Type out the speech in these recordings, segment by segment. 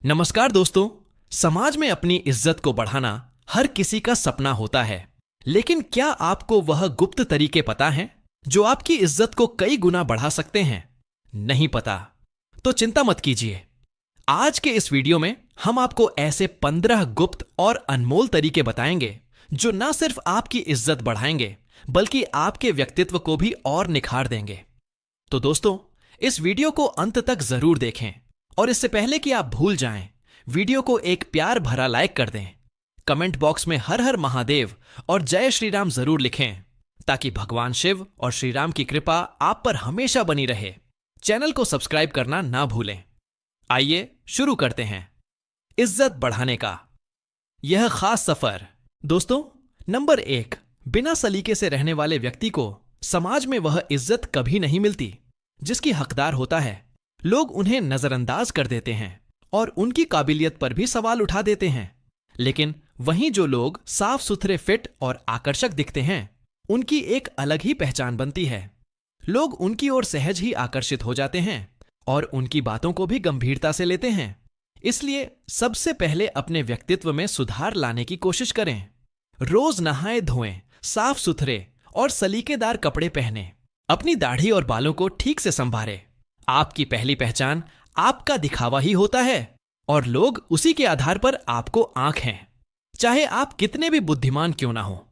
नमस्कार दोस्तों। समाज में अपनी इज्जत को बढ़ाना हर किसी का सपना होता है, लेकिन क्या आपको वह गुप्त तरीके पता हैं जो आपकी इज्जत को कई गुना बढ़ा सकते हैं? नहीं पता तो चिंता मत कीजिए। आज के इस वीडियो में हम आपको ऐसे 15 गुप्त और अनमोल तरीके बताएंगे जो न सिर्फ आपकी इज्जत बढ़ाएंगे बल्कि आपके व्यक्तित्व को भी और निखार देंगे। तो दोस्तों, इस वीडियो को अंत तक जरूर देखें और इससे पहले कि आप भूल जाएं, वीडियो को एक प्यार भरा लाइक कर दें। कमेंट बॉक्स में हर हर महादेव और जय श्री राम जरूर लिखें ताकि भगवान शिव और श्री राम की कृपा आप पर हमेशा बनी रहे। चैनल को सब्सक्राइब करना ना भूलें। आइए शुरू करते हैं इज्जत बढ़ाने का यह खास सफर। दोस्तों, नंबर 1, बिना सलीके से रहने वाले व्यक्ति को समाज में वह इज्जत कभी नहीं मिलती जिसकी हकदार होता है। लोग उन्हें नजरअंदाज कर देते हैं और उनकी काबिलियत पर भी सवाल उठा देते हैं। लेकिन वहीं जो लोग साफ सुथरे, फिट और आकर्षक दिखते हैं, उनकी एक अलग ही पहचान बनती है। लोग उनकी ओर सहज ही आकर्षित हो जाते हैं और उनकी बातों को भी गंभीरता से लेते हैं। इसलिए सबसे पहले अपने व्यक्तित्व में सुधार लाने की कोशिश करें। रोज नहाए धोएं, साफ सुथरे और सलीकेदार कपड़े पहने, अपनी दाढ़ी और बालों को ठीक से संभालें। आपकी पहली पहचान आपका दिखावा ही होता है और लोग उसी के आधार पर आपको आंक हैं, चाहे आप कितने भी बुद्धिमान क्यों ना हो।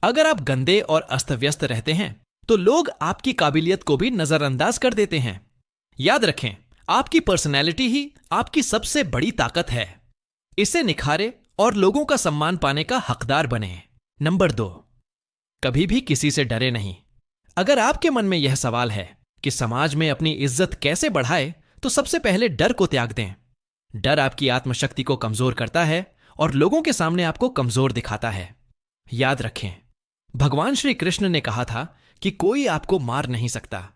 अगर आप गंदे और अस्त व्यस्त रहते हैं तो लोग आपकी काबिलियत को भी नजरअंदाज कर देते हैं। याद रखें, आपकी पर्सनैलिटी ही आपकी सबसे बड़ी ताकत है। इसे निखारे और लोगों का सम्मान पाने का हकदार बने। नंबर 2, कभी भी किसी से डरे नहीं। अगर आपके मन में यह सवाल है कि समाज में अपनी इज्जत कैसे बढ़ाए, तो सबसे पहले डर को त्याग दें। डर आपकी आत्मशक्ति को कमजोर करता है और लोगों के सामने आपको कमजोर दिखाता है। याद रखें, भगवान श्री कृष्ण ने कहा था कि कोई आपको मार नहीं सकता,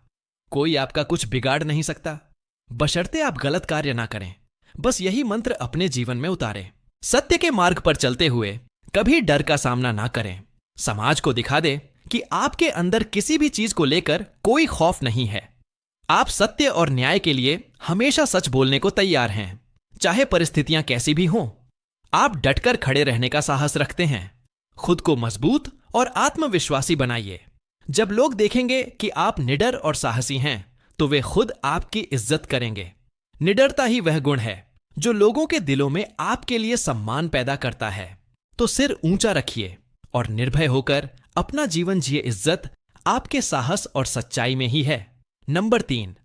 कोई आपका कुछ बिगाड़ नहीं सकता, बशर्ते आप गलत कार्य ना करें। बस यही मंत्र अपने जीवन में उतारें। सत्य के मार्ग पर चलते हुए कभी डर का सामना ना करें। समाज को दिखा दे कि आपके अंदर किसी भी चीज को लेकर कोई खौफ नहीं है। आप सत्य और न्याय के लिए हमेशा सच बोलने को तैयार हैं, चाहे परिस्थितियां कैसी भी हों। आप डटकर खड़े रहने का साहस रखते हैं। खुद को मजबूत और आत्मविश्वासी बनाइए। जब लोग देखेंगे कि आप निडर और साहसी हैं, तो वे खुद आपकी इज्जत करेंगे। निडरता ही वह गुण है जो लोगों के दिलों में आपके लिए सम्मान पैदा करता है। तो सिर ऊंचा रखिए और निर्भय होकर अपना जीवन जिए। इज्जत आपके साहस और सच्चाई में ही है। नंबर 3,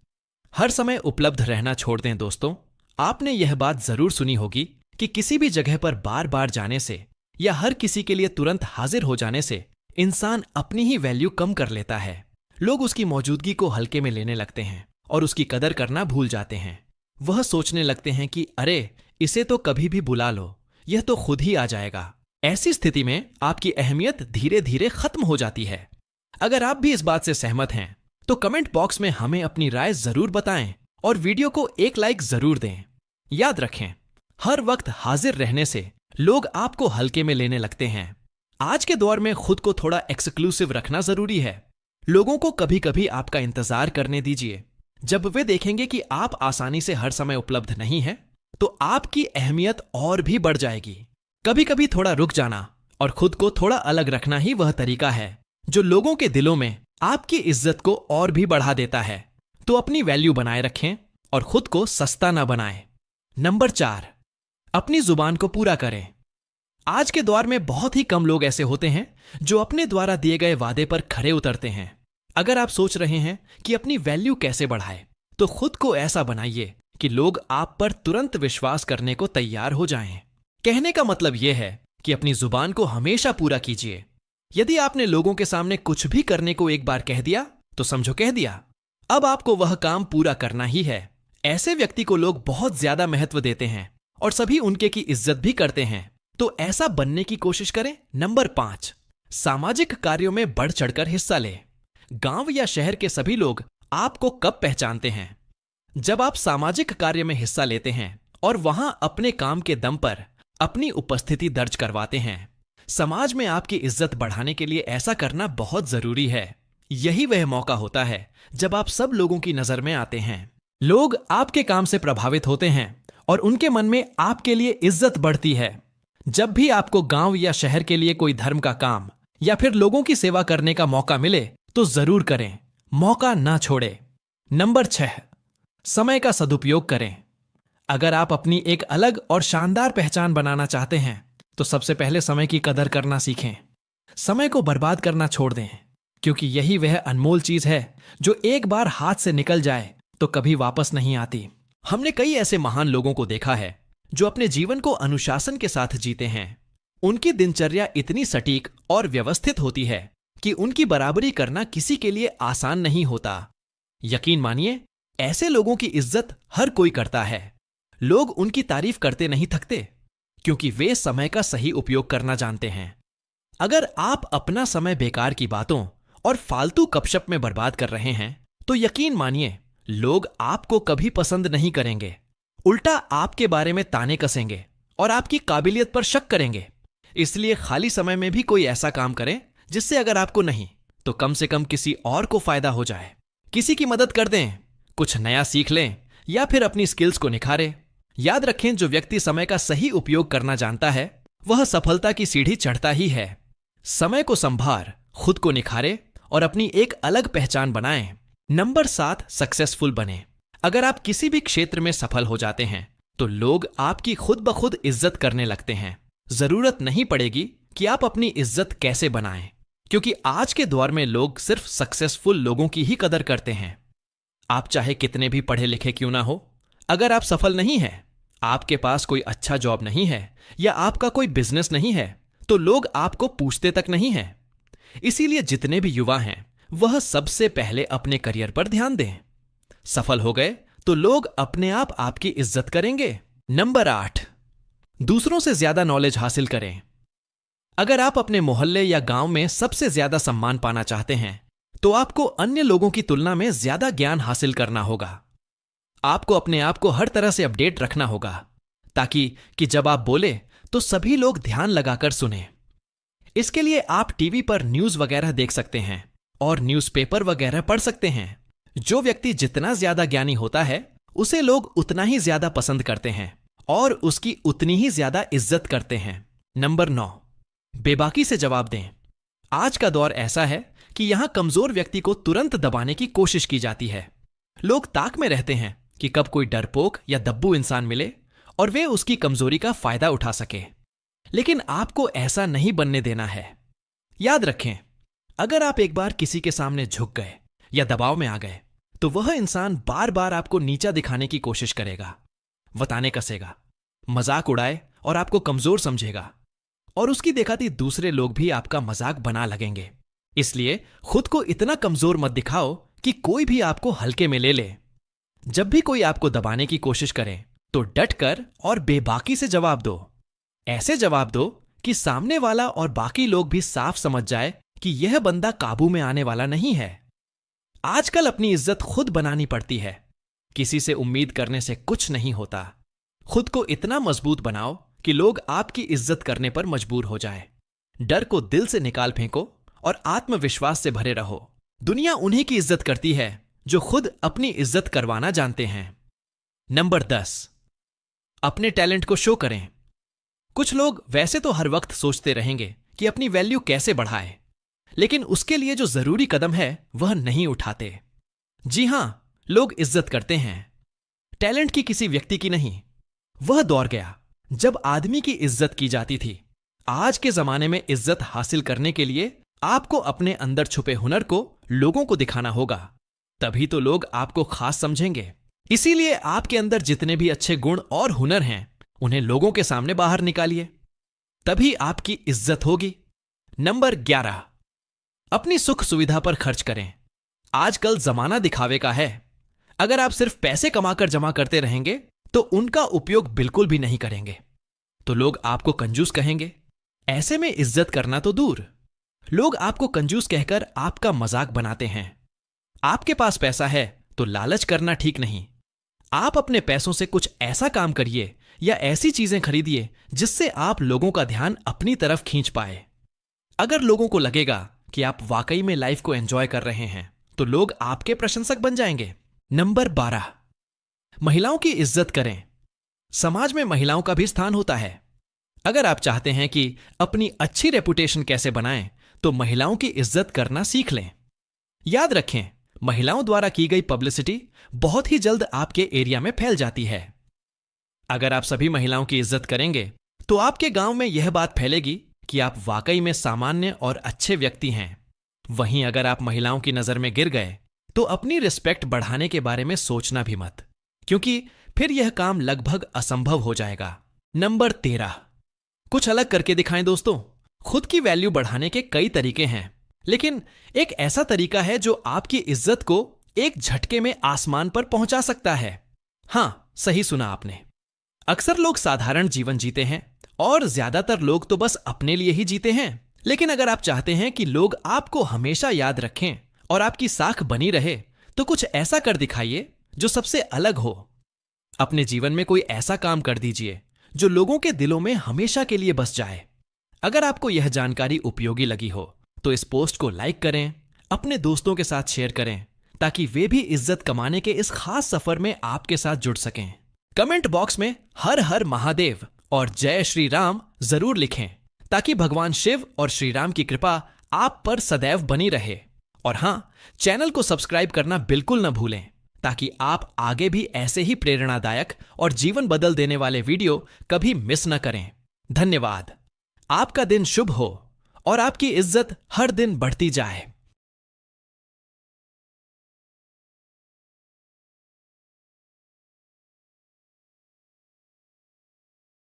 हर समय उपलब्ध रहना छोड़ दें। दोस्तों, आपने यह बात जरूर सुनी होगी कि किसी भी जगह पर बार बार जाने से या हर किसी के लिए तुरंत हाजिर हो जाने से इंसान अपनी ही वैल्यू कम कर लेता है। लोग उसकी मौजूदगी को हल्के में लेने लगते हैं और उसकी कदर करना भूल जाते हैं। वह सोचने लगते हैं कि अरे, इसे तो कभी भी बुला लो, यह तो खुद ही आ जाएगा। ऐसी स्थिति में आपकी अहमियत धीरे धीरे खत्म हो जाती है। अगर आप भी इस बात से सहमत हैं तो कमेंट बॉक्स में हमें अपनी राय जरूर बताएं और वीडियो को एक लाइक जरूर दें। याद रखें, हर वक्त हाजिर रहने से लोग आपको हल्के में लेने लगते हैं। आज के दौर में खुद को थोड़ा एक्सक्लूसिव रखना जरूरी है। लोगों को कभी कभी आपका इंतजार करने दीजिए। जब वे देखेंगे कि आप आसानी से हर समय उपलब्ध नहीं हैं, तो आपकी अहमियत और भी बढ़ जाएगी। कभी कभी थोड़ा रुक जाना और खुद को थोड़ा अलग रखना ही वह तरीका है जो लोगों के दिलों में आपकी इज्जत को और भी बढ़ा देता है। तो अपनी वैल्यू बनाए रखें और खुद को सस्ता ना बनाएं। नंबर 4, अपनी जुबान को पूरा करें। आज के दौर में बहुत ही कम लोग ऐसे होते हैं जो अपने द्वारा दिए गए वादे पर खरे उतरते हैं। अगर आप सोच रहे हैं कि अपनी वैल्यू कैसे बढ़ाएं, तो खुद को ऐसा बनाइए कि लोग आप पर तुरंत विश्वास करने को तैयार हो जाएं। कहने का मतलब यह है कि अपनी जुबान को हमेशा पूरा कीजिए। यदि आपने लोगों के सामने कुछ भी करने को एक बार कह दिया, तो समझो कह दिया। अब आपको वह काम पूरा करना ही है। ऐसे व्यक्ति को लोग बहुत ज्यादा महत्व देते हैं और सभी उनके की इज्जत भी करते हैं। तो ऐसा बनने की कोशिश करें। नंबर 5, सामाजिक कार्यों में बढ़ चढ़कर हिस्सा लें। गांव या शहर के सभी लोग आपको कब पहचानते हैं? जब आप सामाजिक कार्य में हिस्सा लेते हैं और वहां अपने काम के दम पर अपनी उपस्थिति दर्ज करवाते हैं। समाज में आपकी इज्जत बढ़ाने के लिए ऐसा करना बहुत जरूरी है। यही वह मौका होता है जब आप सब लोगों की नजर में आते हैं। लोग आपके काम से प्रभावित होते हैं और उनके मन में आपके लिए इज्जत बढ़ती है। जब भी आपको गांव या शहर के लिए कोई धर्म का काम या फिर लोगों की सेवा करने का मौका मिले तो जरूर करें, मौका ना छोड़े। नंबर 6, समय का सदुपयोग करें। अगर आप अपनी एक अलग और शानदार पहचान बनाना चाहते हैं तो सबसे पहले समय की कदर करना सीखें। समय को बर्बाद करना छोड़ दें, क्योंकि यही वह अनमोल चीज है जो एक बार हाथ से निकल जाए तो कभी वापस नहीं आती। हमने कई ऐसे महान लोगों को देखा है जो अपने जीवन को अनुशासन के साथ जीते हैं। उनकी दिनचर्या इतनी सटीक और व्यवस्थित होती है कि उनकी बराबरी करना किसी के लिए आसान नहीं होता। यकीन मानिए, ऐसे लोगों की इज्जत हर कोई करता है। लोग उनकी तारीफ करते नहीं थकते, क्योंकि वे समय का सही उपयोग करना जानते हैं। अगर आप अपना समय बेकार की बातों और फालतू गपशप में बर्बाद कर रहे हैं तो यकीन मानिए, लोग आपको कभी पसंद नहीं करेंगे। उल्टा आपके बारे में ताने कसेंगे और आपकी काबिलियत पर शक करेंगे। इसलिए खाली समय में भी कोई ऐसा काम करें जिससे अगर आपको नहीं तो कम से कम किसी और को फायदा हो जाए। किसी की मदद कर दें, कुछ नया सीख लें या फिर अपनी स्किल्स को निखारें। याद रखें, जो व्यक्ति समय का सही उपयोग करना जानता है वह सफलता की सीढ़ी चढ़ता ही है। समय को संभार, खुद को निखारे और अपनी एक अलग पहचान बनाएं। नंबर 7, सक्सेसफुल बने। अगर आप किसी भी क्षेत्र में सफल हो जाते हैं तो लोग आपकी खुद ब खुद इज्जत करने लगते हैं। जरूरत नहीं पड़ेगी कि आप अपनी इज्जत कैसे बनाएं, क्योंकि आज के दौर में लोग सिर्फ सक्सेसफुल लोगों की ही कदर करते हैं। आप चाहे कितने भी पढ़े लिखे क्यों ना हो, अगर आप सफल नहीं हैं, आपके पास कोई अच्छा जॉब नहीं है या आपका कोई बिजनेस नहीं है तो लोग आपको पूछते तक नहीं हैं। इसीलिए जितने भी युवा हैं वह सबसे पहले अपने करियर पर ध्यान दें। सफल हो गए तो लोग अपने आप आपकी इज्जत करेंगे। नंबर 8, दूसरों से ज्यादा नॉलेज हासिल करें। अगर आप अपने मोहल्ले या गांव में सबसे ज्यादा सम्मान पाना चाहते हैं तो आपको अन्य लोगों की तुलना में ज्यादा ज्ञान हासिल करना होगा। आपको अपने आप को हर तरह से अपडेट रखना होगा ताकि जब आप बोले तो सभी लोग ध्यान लगाकर सुने। इसके लिए आप टीवी पर न्यूज वगैरह देख सकते हैं और न्यूज़पेपर वगैरह पढ़ सकते हैं। जो व्यक्ति जितना ज्यादा ज्ञानी होता है उसे लोग उतना ही ज्यादा पसंद करते हैं और उसकी उतनी ही ज्यादा इज्जत करते हैं। नंबर 9, बेबाकी से जवाब दें। आज का दौर ऐसा है कि यहां कमजोर व्यक्ति को तुरंत दबाने की कोशिश की जाती है। लोग ताक में रहते हैं कि कब कोई डरपोक या दब्बू इंसान मिले और वे उसकी कमजोरी का फायदा उठा सके। लेकिन आपको ऐसा नहीं बनने देना है। याद रखें, अगर आप एक बार किसी के सामने झुक गए या दबाव में आ गए तो वह इंसान बार बार आपको नीचा दिखाने की कोशिश करेगा, वताने कसेगा, मजाक उड़ाए और आपको कमजोर समझेगा, और उसकी देखाती दूसरे लोग भी आपका मजाक बना लगेंगे। इसलिए खुद को इतना कमजोर मत दिखाओ कि कोई भी आपको हल्के में ले ले। जब भी कोई आपको दबाने की कोशिश करे तो डट कर और बेबाकी से जवाब दो। ऐसे जवाब दो कि सामने वाला और बाकी लोग भी साफ समझ जाए कि यह बंदा काबू में आने वाला नहीं है। आजकल अपनी इज्जत खुद बनानी पड़ती है, किसी से उम्मीद करने से कुछ नहीं होता। खुद को इतना मजबूत बनाओ कि लोग आपकी इज्जत करने पर मजबूर हो जाए। डर को दिल से निकाल फेंको और आत्मविश्वास से भरे रहो। दुनिया उन्हीं की इज्जत करती है जो खुद अपनी इज्जत करवाना जानते हैं। नंबर 10, अपने टैलेंट को शो करें। कुछ लोग वैसे तो हर वक्त सोचते रहेंगे कि अपनी वैल्यू कैसे बढ़ाएं, लेकिन उसके लिए जो जरूरी कदम है वह नहीं उठाते। जी हां, लोग इज्जत करते हैं, टैलेंट की किसी व्यक्ति की नहीं। वह दौर गया जब आदमी की इज्जत की जाती थी। आज के जमाने में इज्जत हासिल करने के लिए आपको अपने अंदर छुपे हुनर को लोगों को दिखाना होगा, तभी तो लोग आपको खास समझेंगे। इसीलिए आपके अंदर जितने भी अच्छे गुण और हुनर हैं उन्हें लोगों के सामने बाहर निकालिए, तभी आपकी इज्जत होगी। नंबर 11, अपनी सुख सुविधा पर खर्च करें। आजकल जमाना दिखावे का है। अगर आप सिर्फ पैसे कमाकर जमा करते रहेंगे तो उनका उपयोग बिल्कुल भी नहीं करेंगे तो लोग आपको कंजूस कहेंगे। ऐसे में इज्जत करना तो दूर, लोग आपको कंजूस कहकर आपका मजाक बनाते हैं। आपके पास पैसा है तो लालच करना ठीक नहीं। आप अपने पैसों से कुछ ऐसा काम करिए या ऐसी चीजें खरीदिए जिससे आप लोगों का ध्यान अपनी तरफ खींच पाए। अगर लोगों को लगेगा कि आप वाकई में लाइफ को एंजॉय कर रहे हैं तो लोग आपके प्रशंसक बन जाएंगे। नंबर 12, महिलाओं की इज्जत करें। समाज में महिलाओं का भी स्थान होता है। अगर आप चाहते हैं कि अपनी अच्छी रेपुटेशन कैसे बनाएं, तो महिलाओं की इज्जत करना सीख लें। याद रखें, महिलाओं द्वारा की गई पब्लिसिटी बहुत ही जल्द आपके एरिया में फैल जाती है। अगर आप सभी महिलाओं की इज्जत करेंगे, तो आपके गांव में यह बात फैलेगी कि आप वाकई में सामान्य और अच्छे व्यक्ति हैं। वहीं अगर आप महिलाओं की नजर में गिर गए, तो अपनी रिस्पेक्ट बढ़ाने के बारे में सोचना भी मत, क्योंकि फिर यह काम लगभग असंभव हो जाएगा। नंबर 13, कुछ अलग करके दिखाएं दोस्तों। खुद की वैल्यू बढ़ाने के कई तरीके हैं, लेकिन एक ऐसा तरीका है जो आपकी इज्जत को एक झटके में आसमान पर पहुंचा सकता है। हां, सही सुना आपने। अक्सर लोग साधारण जीवन जीते हैं और ज्यादातर लोग तो बस अपने लिए ही जीते हैं। लेकिन अगर आप चाहते हैं कि लोग आपको हमेशा याद रखें और आपकी साख बनी रहे, तो कुछ ऐसा कर दिखाइए जो सबसे अलग हो। अपने जीवन में कोई ऐसा काम कर दीजिए जो लोगों के दिलों में हमेशा के लिए बस जाए। अगर आपको यह जानकारी उपयोगी लगी हो, तो इस पोस्ट को लाइक करें, अपने दोस्तों के साथ शेयर करें, ताकि वे भी इज्जत कमाने के इस खास सफर में आपके साथ जुड़ सकें। कमेंट बॉक्स में हर हर महादेव और जय श्री राम जरूर लिखें, ताकि भगवान शिव और श्री राम की कृपा आप पर सदैव बनी रहे। और हां, चैनल को सब्सक्राइब करना बिल्कुल न भूलें, ताकि आप आगे भी ऐसे ही प्रेरणादायक और जीवन बदल देने वाले वीडियो कभी मिस न करें। धन्यवाद। आपका दिन शुभ हो और आपकी इज्जत हर दिन बढ़ती जाए।